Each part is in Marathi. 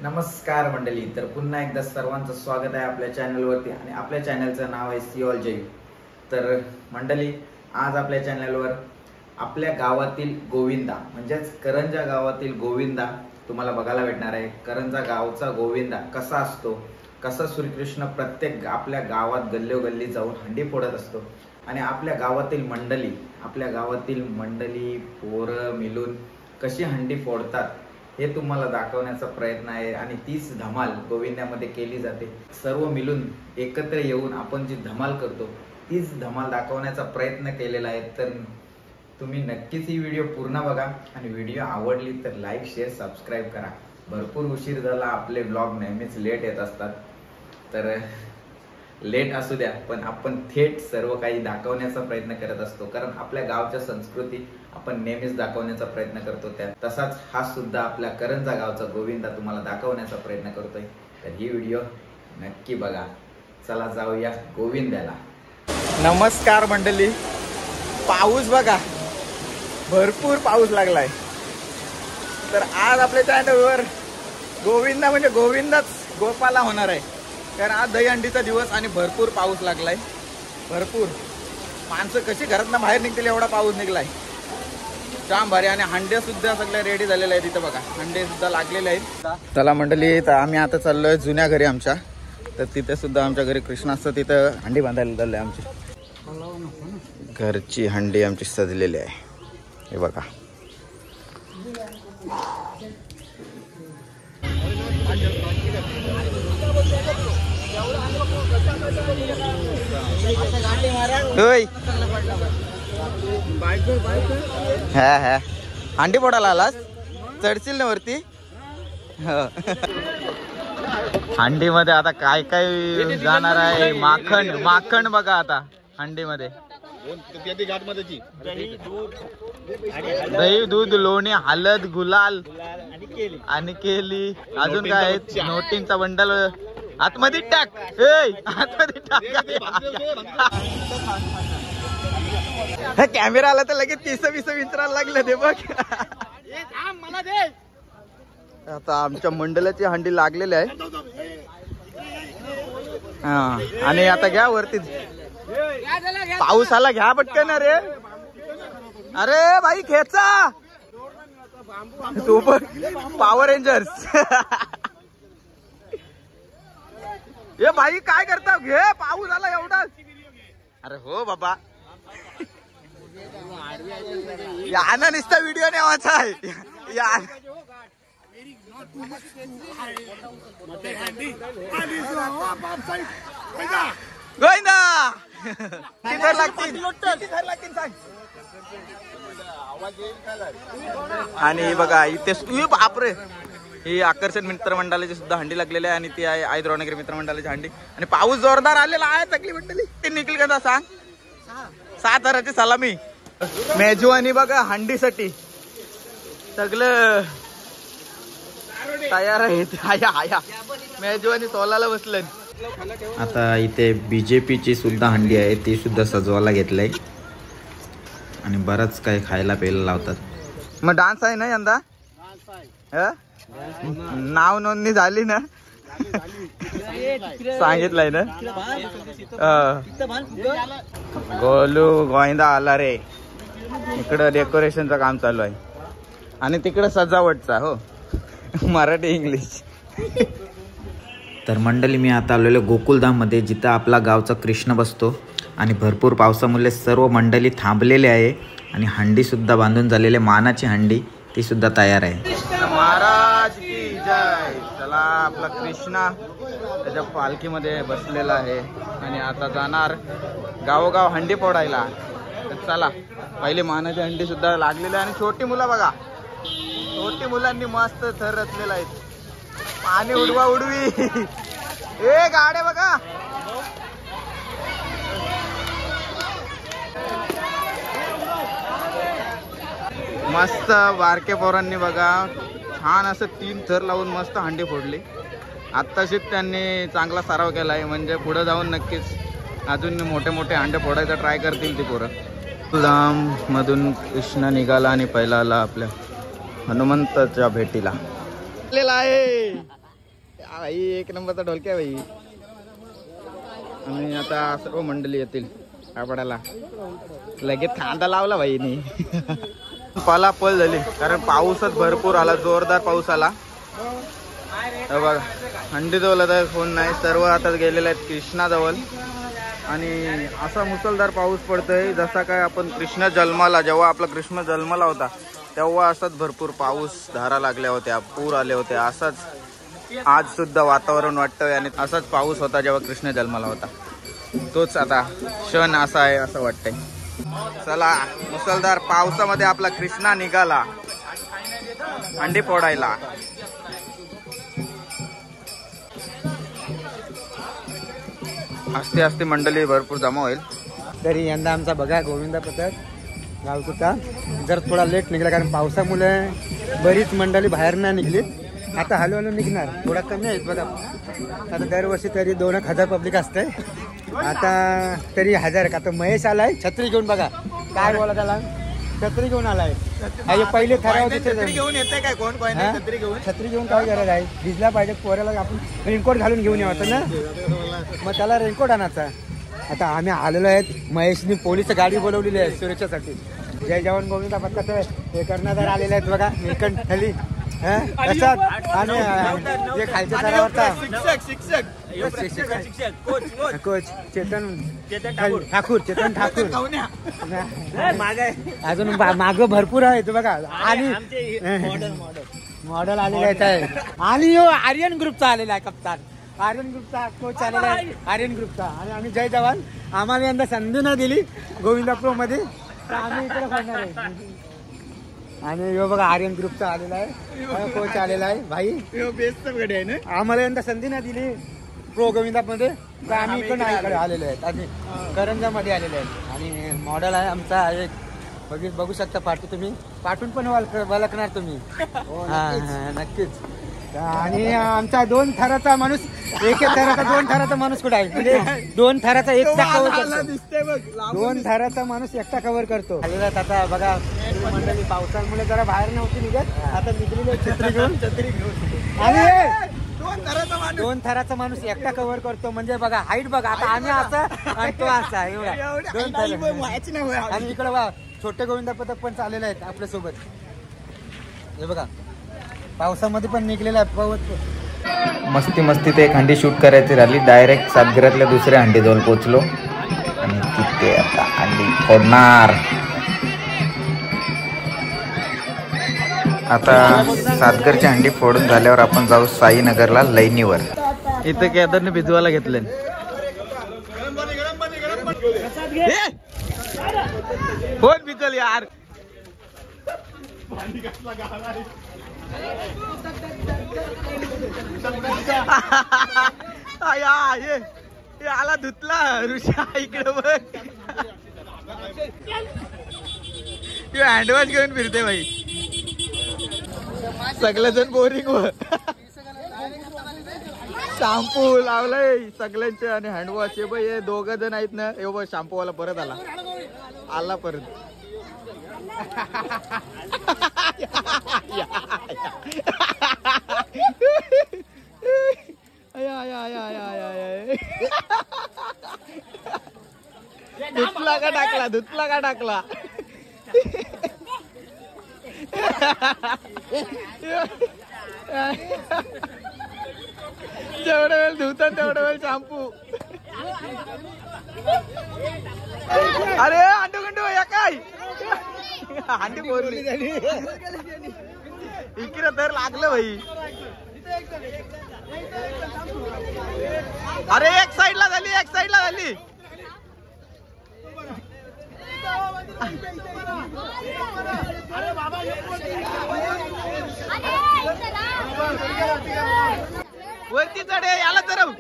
नमस्कार मंडळी, तर पुन्हा एकदा सर्वांचं स्वागत आहे आपल्या चॅनलवरती आणि आपल्या चॅनलचं नाव आहे सी ऑल जय। तर मंडळी, आज आपल्या चॅनलवर आपल्या गावातील गोविंदा म्हणजेच करंजा गावातील गोविंदा तुम्हाला बघायला भेटणार आहे। करंजा गावचा गोविंदा कसा असतो, कसा श्रीकृष्ण प्रत्येक आपल्या गावात गल्लोगल्ली जाऊन हंडी फोडत असतो आणि आपल्या गावातील मंडळी पोरं मिळून कशी हंडी फोडतात हे तुम्हाला दाखवण्याचा प्रयत्न आहे। आणि तीच धमाल गोविंद्यामध्ये केली जाते। सर्व मिळून एकत्र येऊन आपण जी धमाल करतो तीच धमाल दाखवण्याचा प्रयत्न केलेला आहे। तर तुम्ही नक्कीच ही व्हिडिओ पूर्ण बघा आणि व्हिडिओ आवडली तर लाईक शेअर सबस्क्राईब करा। भरपूर उशीर झाला, आपले ब्लॉग नेहमीच लेट येत असतात, तर लेट असू द्या पण आपण थेट सर्व काही दाखवण्याचा प्रयत्न करत असतो, कारण आपल्या गावच्या संस्कृती आपण नेहमीच दाखवण्याचा प्रयत्न करतो। त्या तसाच हा सुद्धा आपल्या करंजा गावचा गोविंदा तुम्हाला दाखवण्याचा प्रयत्न करतोय। तर ही व्हिडिओ नक्की बघा। चला जाऊया गोविंद्याला। नमस्कार मंडळी, पाऊस बघा, भरपूर पाऊस लागलाय। तर आज आपल्या चॅनलवर गोविंदा म्हणजे गोविंदाच गोपाला होणार आहे, कारण आज दहीहंडीचा दिवस आणि भरपूर पाऊस लागलाय। भरपूर माणसं कशी घरातनं बाहेर निघतील एवढा पाऊस निघलाय, जाम भारी। आणि हंडे सुद्धा सगळे रेडी झालेले आहेत, तिथं बघा हंडे सुद्धा लागलेले आहेत। चला मंडळी, तर आम्ही आता चाललोय जुन्या घरी आमच्या। तर तिथे सुद्धा आमच्या घरी कृष्ण असतं, तिथं हंडी बांधायला चाललंय। आमची घरची हंडी आमची सजलेली आहे, हे बघा। हा हंडी फोडायला आलास, चढशील ना वरती। हंडी मध्ये आता काय काय जाणार आहे, माखण माखण बघा आता हंडी मध्ये। दही दूध लोणी हळद गुलाल आणि केली, अजून काय नोटींचा बंडल आतमध्ये टाक, आतमध्ये टाक। कॅमेरा आला तर लगेच 30-20 विचारायला लागलं ते बघ। आता आमच्या मंडळाची हंडी लागलेली आहे। हा, आणि आता घ्या वरती, पाऊस आला, घ्या पटकन। अरे अरे भाई खेचा तू पण पॉवर रेंजर्स। ये भाई काय करता, घे, पाऊस आला एवढा। अरे हो बाबा, याना नुसता व्हिडिओ नेवायचा आहे या। गोविंदा किती लागतील सांग। आणि बघा इथे बापरे, ही आकर्षण मित्रमंडळाची सुद्धा हंडी लागलेली आहे आणि ती आहे आई द्रोणगिरी मित्रमंडळाची हंडी। आणि पाऊस जोरदार आलेला आहे, तकली मंडळी ते निघली का सांग। 7,000ची सलामी मेजवानी बघा, हंडीसाठी सगळं तयार आहे। मेजवानी तोलाला बसलं। आता इथे बीजेपीची सुद्धा हंडी आहे, ती सुद्धा सजवायला घेतलंय आणि बरंच काही खायला प्यायला लावतात। मग डान्स आहे ना यंदा, नाव नोंदणी झाली ना, सांगितलंय ना। गोलू गोविंदा आला रे। इकडं डेकोरेशनचं काम चालू आहे आणि तिकडं सजावटचा, हो मराठी इंग्लिश। तर मंडळी, मी आता आलेलो गोकुलधाम मध्ये, जिथं आपला गावचा कृष्ण बसतो। आणि भरपूर पावसामुळे सर्व मंडळी थांबलेले आहे आणि हंडी सुद्धा बांधून झालेले, मानाची हंडी ती सुद्धा तयार आहे। महाराज की जय। चला, आपला कृष्णा त्याच्या पालखीमध्ये बसलेला आहे आणि आता जाणार गावोगाव हंडी फोडायला। तर चला, पहिले मानाची हंडी सुद्धा लागलेली आहे। आणि छोटी मुलं बघा, छोटी मुलांनी मस्त थर रचलेला आहे। पाणी उडवा उडवी, ए गाड्या बघा। मस्त बारके पोरांनी बघा छान असं 3 थर लावून मस्त हंडी फोडली। आत्ताशीच त्यांनी चांगला सराव केला आहे, म्हणजे पुढे जाऊन नक्कीच अजून मोठे मोठे हंडे फोडायचा ट्राय करतील ती पोरं। लांब मधून कृष्ण निघाला आणि पहिला आला आपल्या हनुमंताच्या भेटीला आहे। भाई एक नंबरचा ढोलक्या भाई. आणि आता सर्व मंडळी येतील आबडाला. लगेच खांदा लावला भाईनी. पलापल झाली कारण पाऊसच भरपूर आला, जोरदार पाऊस आला. बघा हंडी जवळ आता फोन नाही, सर्व आता गेलेले आहेत कृष्णाजवळ. आणि असा मुसळधार पाऊस पडतोय जसा काय आपण कृष्ण जन्माला, जेव्हा आपला कृष्ण जन्माला होता तेव्हा असाच भरपूर पाऊस धारा लागल्या होत्या, पूर आले होते. असाच आज सुद्धा वातावरण वाटतंय आणि असाच पाऊस होता जेव्हा कृष्ण जन्माला होता. तोच आता क्षण असा आहे असं वाटतंय. चला मुसळधार पावसामध्ये आपला कृष्णा निघाला अंडी फोडायला. आस्ते आस्ते मंडळी भरपूर जमा होईल. तरी यंदा आमचा बघा गोविंदा पथक गावचा जर थोडा लेट निघाला कारण पावसामुळे बरीच मंडळी बाहेर नाही निघली. आता हळूहळू निघणार, थोडा कमी आहेत बघा. आता दरवर्षी तरी 2,000 पब्लिक असते, आता तरी 1000. आता महेश आलाय छत्री घेऊन, बघा काय बोला त्याला, छत्री घेऊन आलाय. पहिले ठराव घेऊन येते काय कोण छत्री घेऊन काय गरज आहे, भिजला पाहिजे पोऱ्याला. आपण रेनकोट घालून घेऊन यावं ना, मग त्याला रेनकोट आणायचा. आता आम्ही आलेलो आहेत, महेशनी पोलीस गाडी बोलवलेली आहे सुरक्षेसाठी. जय जवान गोविंदा पथकाचे हे कर्णधार आलेले आहेत बघा, निकंठ खाली आणि जे खालच्या स्तरावरचा कोच चेतन ठाकूर अजून माग भरपूर आहेत बघा. आणि मॉडेल आलेले आहेत. आणि आर्यन ग्रुपचा आलेला आहे कप्तान, आर्यन ग्रुपचा कोच आलेला आहे आर्यन ग्रुपचा. आणि आम्ही जय जवान, आम्हाला यंदा संधी नाही दिली गोविंदा प्रो मध्ये, तर आम्ही इकडे खेळणार आहे. आणि यो बघा आर्यन ग्रुपचा आलेला आहे, कोच आलेला आहे भाई. आम्हाला यंदा संधी नाही दिली प्रो गोविंदा मध्ये, तर आम्ही इकडे आलेले आहेत आणि करंजा मध्ये आलेले आहेत. आणि मॉडेल आहे आमचा एक, बघू शकता. तुम्ही पाठवून पण वळखणार तुम्ही. हा नक्कीच. आणि आमचा 2 थराचा माणूस, एक थराचा 2 थराचा माणूस कुठे आहे, म्हणजे 2 थराचा एकटा कव्हर करतो. 2 थराचा माणूस एकटा कव्हर करतो. आता बघा मंडळी पावसामुळे जरा बाहेर नव्हती निघत, आता निघलेली छत्री घेऊन. आणि 2 थराचा माणूस एकटा कव्हर करतो, म्हणजे बघा हाईट बघा. आता आम्ही असा आणि तो असा एवढा 2 थर. आणि इकडे बघा छोटे गोविंदा पथक पण चाललेले आहेत आपल्यासोबत. हे बघा पावसामध्ये पण निघलेला आहे. मस्ती ते एक हंडी शूट करायची राहिली, डायरेक्ट सातघरातल्या दुसऱ्या हंडी जवळ पोहोचलो आणि तिथे आता हंडी फोडणार. आता सातघरची हंडी फोडून झाल्यावर आपण जाऊ साईनगरला लैनीवर. इथे केदारने भिजवायला घेतले. फोन भिजल यार. आला धुतला ऋषा इकडे बघ. हँडवॉश घेऊन फिरते भाई, सगळेजण बोरिंग वर. शॅम्पू लावलाय सगळ्यांचे आणि हँडवॉश. हे बाई हे 2 जण आहेत ना, हे बघ शॅम्पू वाला परत आला परत. धुतला का टाकला जेवढा वेळ धुतात तेवढा वेळ शॅम्पू. अरे अंडू गंडू या काय अंडी बोरली इकडे तर लागलं भाई. अरे एक साईडला झाली. वरती चढे याला तरव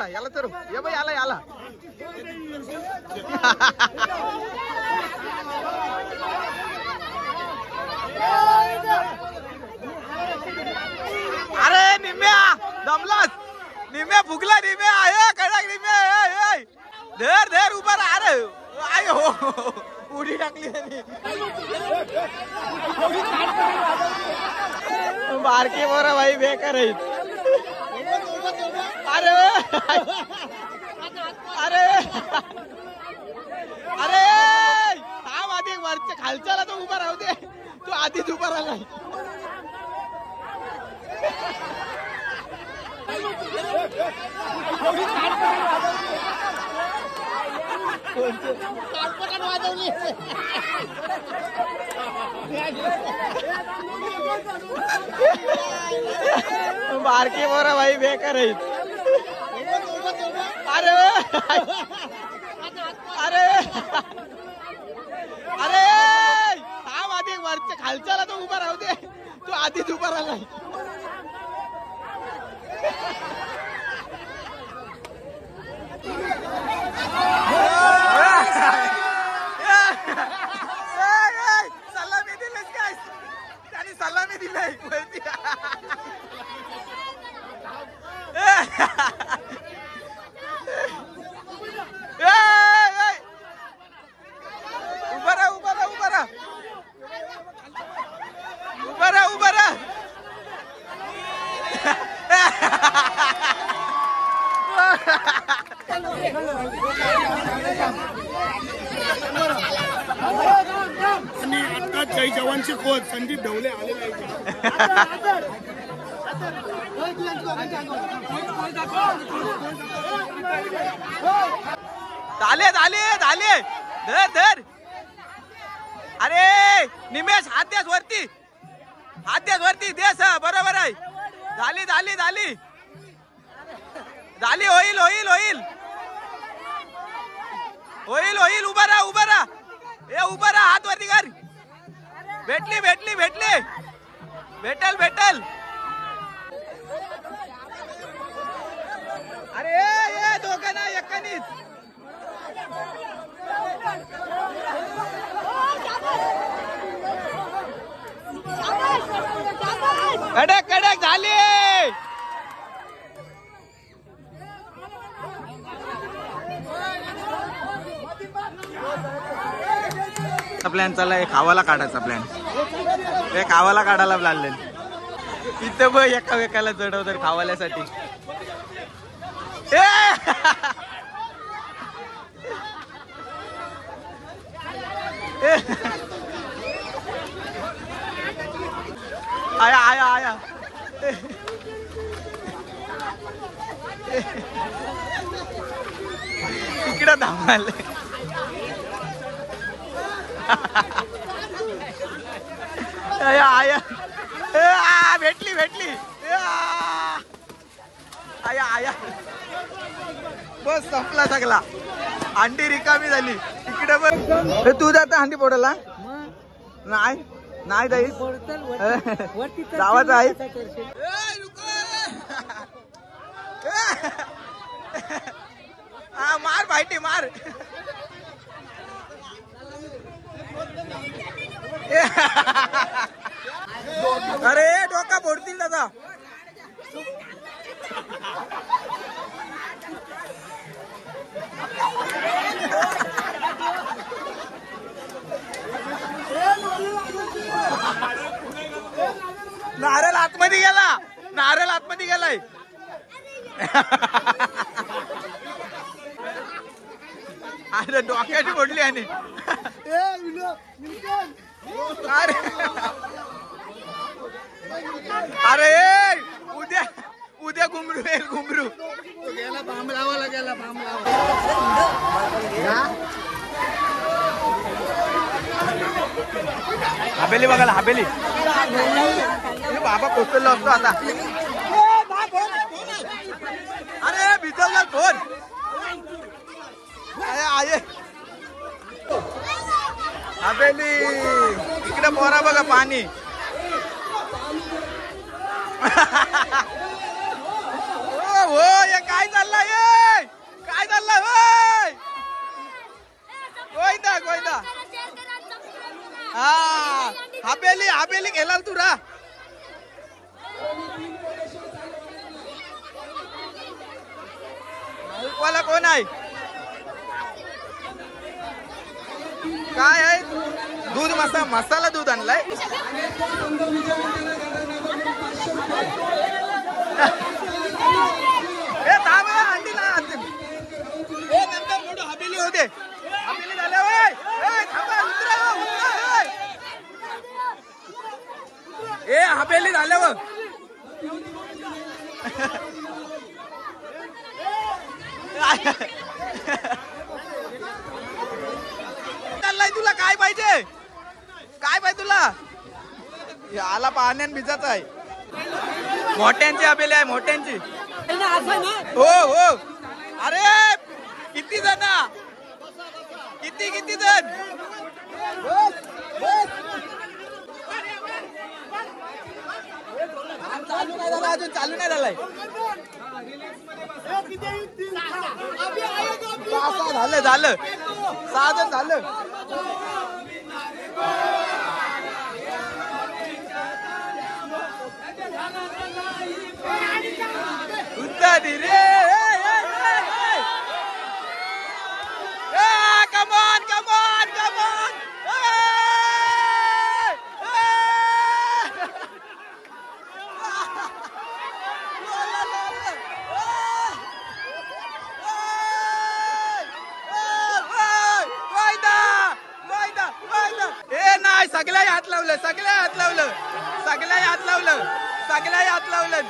याला तरव ये बाई याला. अरे निम्या दमलास, निम्या फुगला, निम्या आहे कडक निम्या. धर उभा राहा. अरे आय हो उडी टाकली बारके बरं भाई बेकार आहेत. अरे अरे अरे थांब आधी वरच्या खालच्याला तो उभा राहू दे तू आधीच उभा राहिला बारकी बरं भाई बेकार आहे अरे अरे अरे थांब आधी वरच्या खालच्याला तो उभा राहू दे तू आधीच उभा राहिला सलामी दिलीस काय त्याने सलामी दिलाय उभा राहा उभा राहा उभा राहा उभा राहा उभा राहा आणि आता जय जवानचे कोच संदीप ढवले आलेले झाले झाले झाले धर धर अरे निमेश हात द्यास वरती देस बरोबर आहे झाली झाली झाली झाली होईल होईल होईल होईल होईल उभा राहा ए उभा राहा हात वरती कर भेटली भेटली भेटली भेटल भेटल अरे ये दोघं ना एकानीच कडक कडक झाली प्लॅन चाललाय खावाला काढायचा प्लॅन हे खावाला काढायला लागले इथं बघ एका वेकाला चढवतात खावाल्यासाठी आया आया आया इकडं थांबायला आया आया भेटली भेटली आया आया बस संपला सगळा अंडी रिकामी झाली इकडे बस तू जाता अंडी फोडायला नाही नाही जाईस जावाच आहे मार भाईटी मार अरे डोका फोडतील दादा नारळ आतमध्ये गेला नारळ आतमध्ये गेलाय अरे डोक्याची फोडली आणि अरे उद्या उद्या घुमरू येईल घुमरू गेला बांबलावाला गेला बांबलावा हवेली बघायला हवेली बाबा कोसळला असतो आता अरे भिजवला फोन आहे हवेली इकडे पोरा बघा पाणी हो हे काय चाललंय काय चाललंय होय गोयदा गोयदा हा हवेली हवेली गेलाल तू रा वाला कोण आहे काय आहे दूध मसाला दूध आणलाय ए चाललाय तुला काय पाहिजे काय पाहिजे तुला याला पाण्यान भिजाच आहे मोठ्यांची अपेली आहे मोठ्यांची हो हो अरे किती जण किती किती जण चालू नाही झाला अजून चालू नाही झालाय झालं झालं 6 जण झालं उस्तादी रे come on come on come on नाही सगळ्या हात लावलं सगळ्या हात लावलं सगळ्या हात लावलं सगळ्या हात लावलं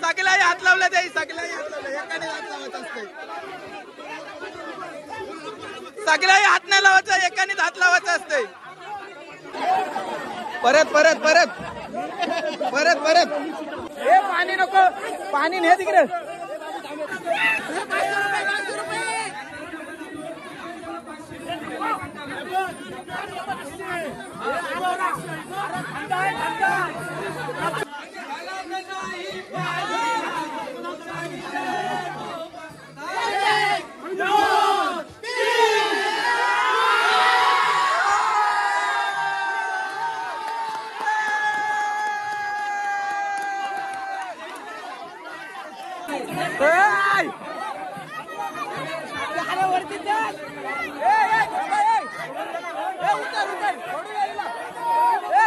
सगळ्या हात लावलं ते सगळ्या हात लावलं एकाने हात लावत असते सगळ्या हात नाही लावायचं एकाने हात लावायचं असते परत परत परत परत परत हे पाणी नको पाणी नाही तिकडे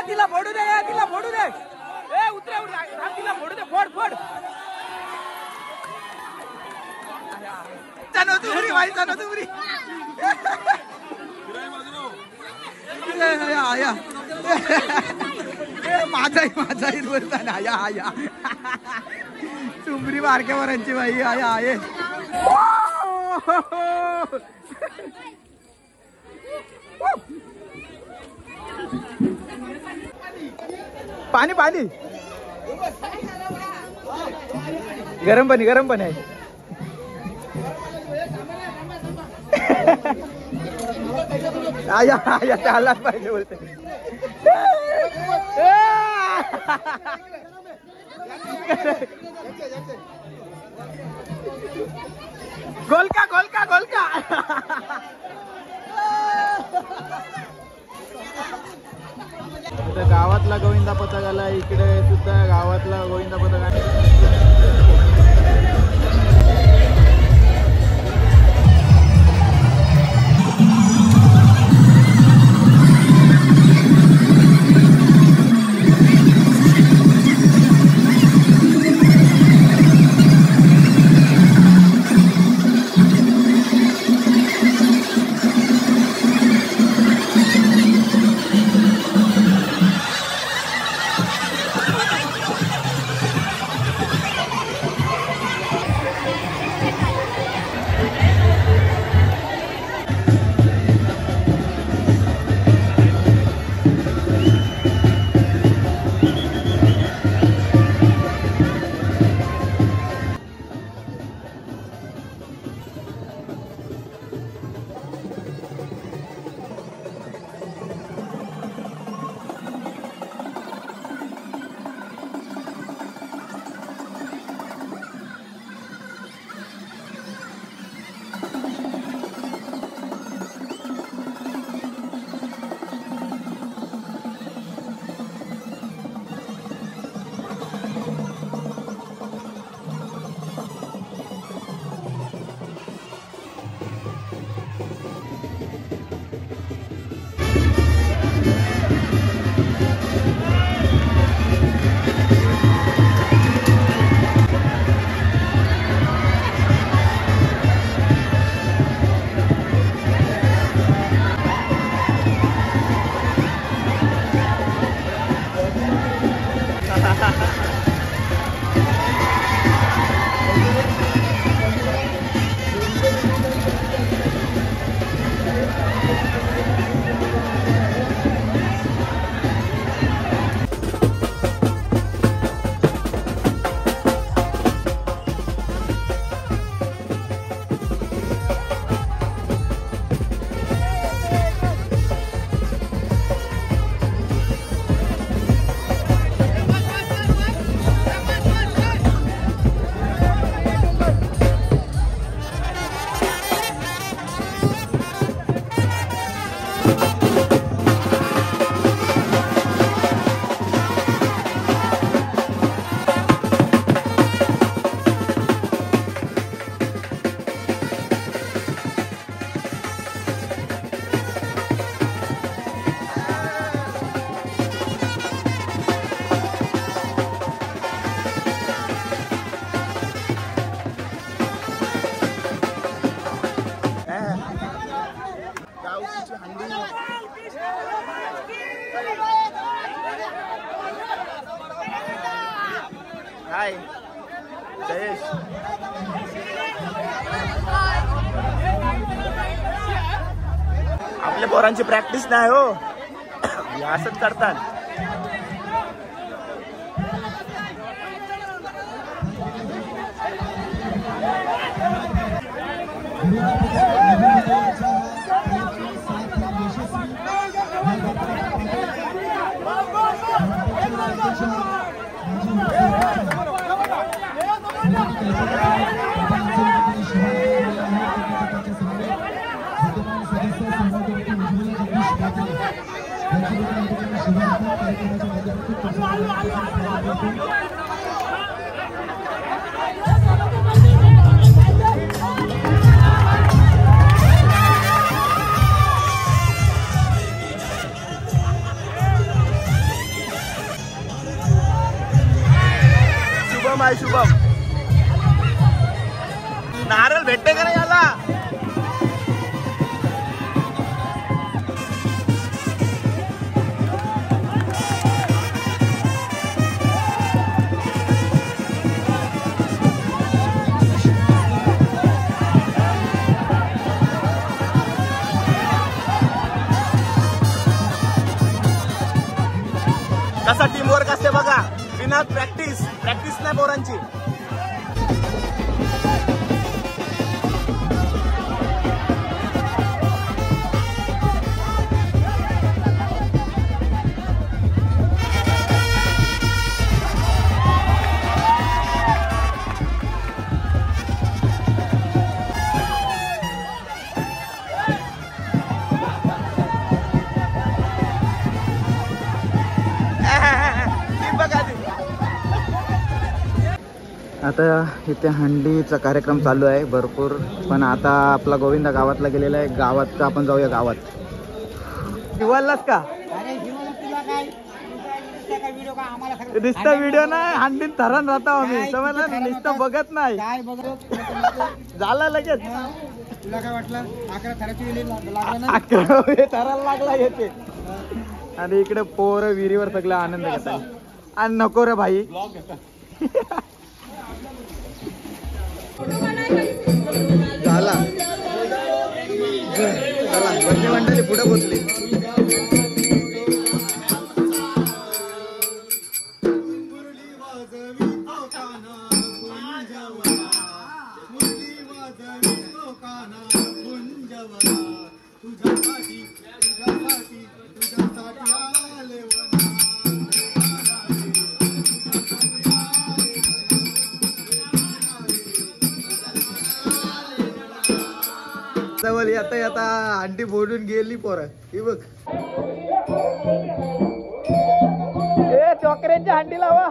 तिला फोडू दे तिला फोडू दे उतरे तिला फोडू दे फोड फोड चनोतुरी भाई चनोतुरी माझा हिरवरचा ना या या चुंबरी बारक्यावरांची बाई आया आहे पाणी पाणी गरम पाणी आहे आया आया चाललाच पाहिजे बोलते गोलका गोलका गोलका गावातला गोविंदा पथक आला इकडे सुद्धा गावातला गोविंदा पथक आहे हाय जयेश. आपल्या पोरांची प्रॅक्टिस नाही हो, असंच करतात. शुभम आहे शुभम. नारळ भेटते का नाही याला? कसा टीम वर्क असते बघा, बिना प्रॅक्टिस नाही पोरांची. आता इथे हंडीचा कार्यक्रम चालू आहे भरपूर, पण आता आपला गोविंदा गावातला गेलेला आहे. गावात आपण जाऊया गावात. शिवालाच का नुसता व्हिडिओ नाही, हंडीत धरण राहतो आम्ही, समजलं? नुसतं बघत नाही झाला लगेच. तुला काय वाटलं 11 थराची थराला लागला येते. आणि इकडे पोरं विहिरीवर सगळं आनंद घेतात. आणि नको रे भाई झाला बंदी मंडळी पुढे पोचली. आता हंडी फोडून गेली पोरं. ही बघ चोकऱ्यांची हंडी लावा.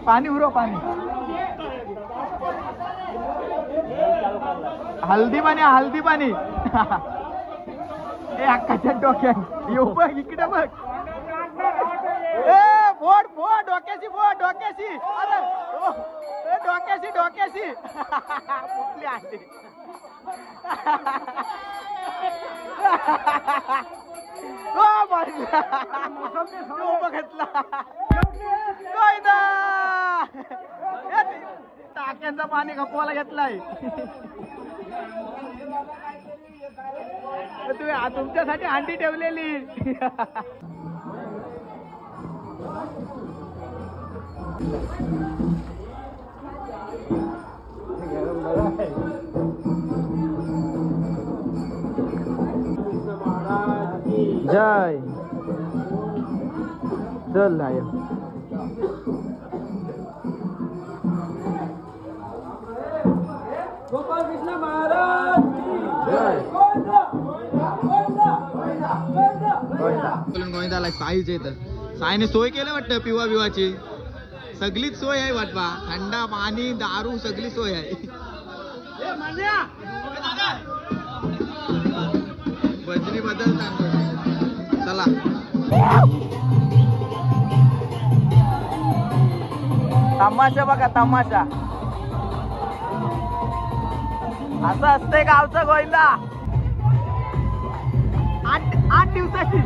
पाणी उरो पाणी हल्दी पाणी ए अक्काच्या डोक्यात येऊ बघ इकडे बघ. ए फोड डोक्याशी अरे डोक्याशी कुठली आणली घेतला टाक्यांचं पाणी खपवायला घेतलाय. तुम्ही तुमच्यासाठी हंडी ठेवलेली. जय चल लाय गोपाल कृष्ण महाराज गोविंदाला साईच येत. साईने सोय केलं वाटतं पिवा बिवाची सगळीच सोय आहे वाटवा. थंडा पाणी दारू सगळी सोय आहे. बजरी बदलतात चला. तमाशा बघा तमाशा. असं असतंय गावचं गोविंदा. 8 दिवसाची.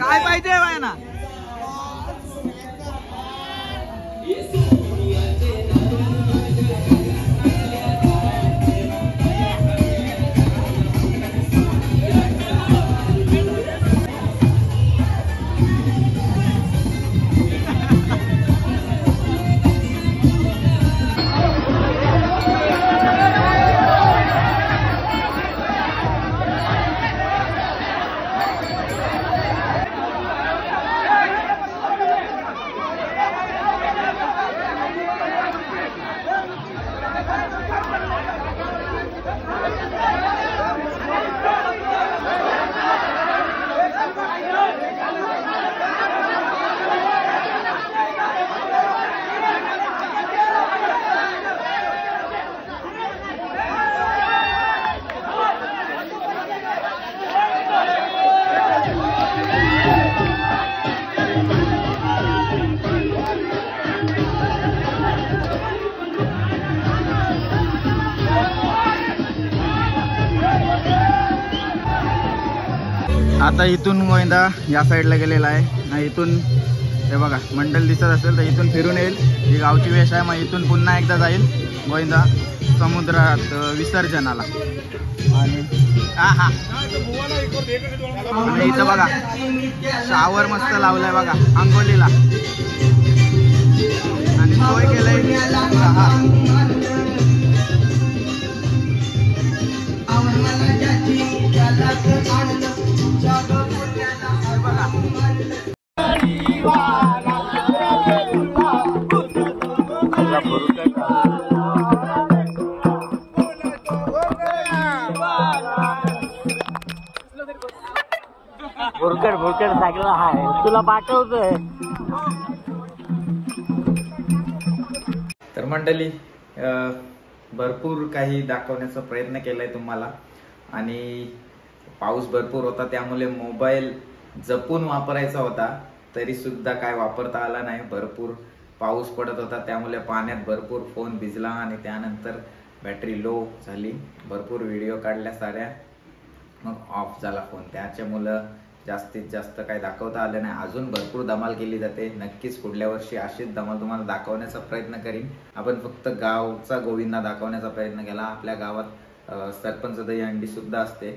काय पाहिजे ना. आता इथून गोविंदा या साईडला गेलेला आहे ना. इथून हे बघा मंडल दिसत असेल तर इथून फिरून येईल. ही गावची वेश आहे. मग इथून पुन्हा एकदा जाईल गोविंदा समुद्रात विसर्जनाला. आणि आणि इथं बघा शावर मस्त लावलाय बघा अंघोलीला. आणि सोय केलंय भुरकड सगळं आहे. तुला पाठवतोय. तर मंडळी भरपूर काही दाखवण्याचा प्रयत्न केलाय तुम्हाला. आणि पाऊस भरपूर होता त्यामुळे मोबाईल जपून वापरायचा होता तरी सुद्धा काय वापरता आला नाही. भरपूर पाऊस पडत होता त्यामुळे पाण्यात भरपूर फोन भिजला आणि त्यानंतर बॅटरी लो झाली. भरपूर व्हिडिओ काढल्या साऱ्या, मग ऑफ झाला फोन. त्याच्यामुळं जास्तीत जास्त काही दाखवता आलं नाही. अजून भरपूर धमाल केली जाते. नक्कीच पुढल्या वर्षी अशीच धमाल तुम्हाला दाखवण्याचा प्रयत्न करीन. आपण फक्त गावचा गोविंदा दाखवण्याचा प्रयत्न केला. आपल्या गावात सरपंच दहीहंडी सुद्धा असते.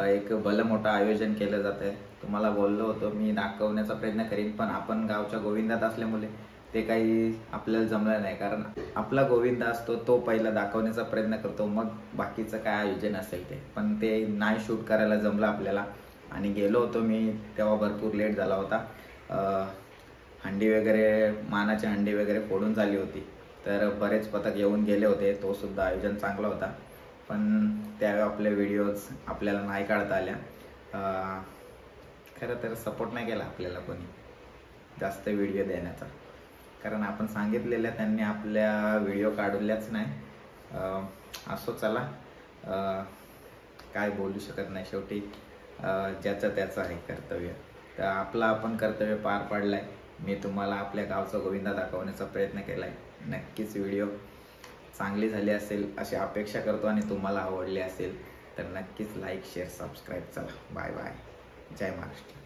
एक भलं मोठं आयोजन केलं जात आहे. तुम्हाला बोललो होतो मी दाखवण्याचा प्रयत्न करीन, पण आपण गावच्या गोविंदात असल्यामुळे ते काही आपल्याला जमलं नाही. कारण आपला गोविंदा असतो तो पहिला दाखवण्याचा प्रयत्न करतो, मग बाकीचं काय आयोजन असेल ते. पण ते नाही शूट करायला जमलं आपल्याला. आणि गेलो होतो मी तेव्हा भरपूर लेट झाला होता. हंडी वगैरे मानाची हंडी वगैरे फोडून झाली होती. तर बरेच पथक येऊन गेले होते. तो सुद्धा आयोजन चांगला होता, पण त्यावेळी आपले व्हिडिओज आपल्याला नाही काढता आल्या. खरं तर सपोर्ट नाही केला आपल्याला कोणी जास्त व्हिडिओ देण्याचा, कारण आपण सांगितलेल्या त्यांनी आपल्या व्हिडिओ काढल्याच नाही. असो चला, काय बोलू शकत नाही. शेवटी ज्याचं त्याचं आहे कर्तव्य. तर आपलं आपण कर्तव्य पार पाडलंय. मी तुम्हाला आपल्या गावचा गोविंदा दाखवण्याचा प्रयत्न केलाय. नक्कीच व्हिडिओ चांगली झाली असेल अशी अपेक्षा करतो, आणि तुम्हाला आवडली असेल तर नक्कीच लाईक शेअर सबस्क्राईब. चला बाय बाय. जय महाराष्ट्र.